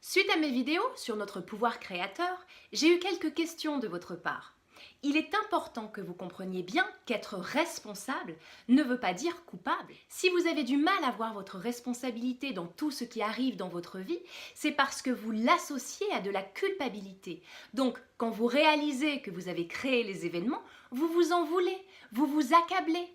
Suite à mes vidéos sur notre pouvoir créateur, j'ai eu quelques questions de votre part. Il est important que vous compreniez bien qu'être responsable ne veut pas dire coupable. Si vous avez du mal à voir votre responsabilité dans tout ce qui arrive dans votre vie, c'est parce que vous l'associez à de la culpabilité. Donc, quand vous réalisez que vous avez créé les événements, vous vous en voulez, vous vous accablez.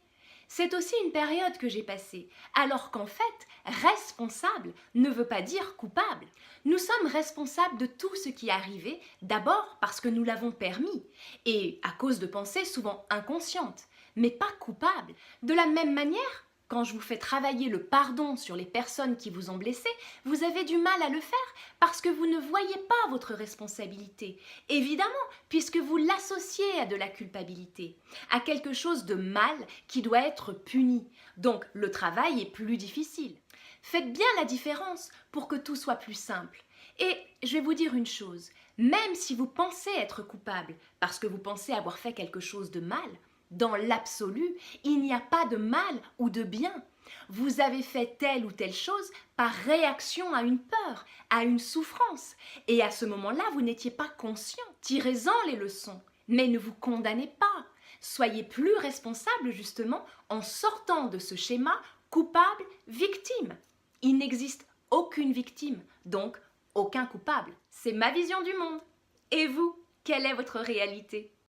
C'est aussi une période que j'ai passée, alors qu'en fait, responsable ne veut pas dire coupable. Nous sommes responsables de tout ce qui est arrivé, d'abord parce que nous l'avons permis, et à cause de pensées souvent inconscientes, mais pas coupables. De la même manière, quand je vous fais travailler le pardon sur les personnes qui vous ont blessé, vous avez du mal à le faire parce que vous ne voyez pas votre responsabilité. Évidemment, puisque vous l'associez à de la culpabilité, à quelque chose de mal qui doit être puni. Donc le travail est plus difficile. Faites bien la différence pour que tout soit plus simple. Et je vais vous dire une chose, même si vous pensez être coupable parce que vous pensez avoir fait quelque chose de mal, dans l'absolu, il n'y a pas de mal ou de bien. Vous avez fait telle ou telle chose par réaction à une peur, à une souffrance. Et à ce moment-là, vous n'étiez pas conscient. Tirez-en les leçons, mais ne vous condamnez pas. Soyez plus responsable justement en sortant de ce schéma coupable-victime. Il n'existe aucune victime, donc aucun coupable. C'est ma vision du monde. Et vous, quelle est votre réalité ?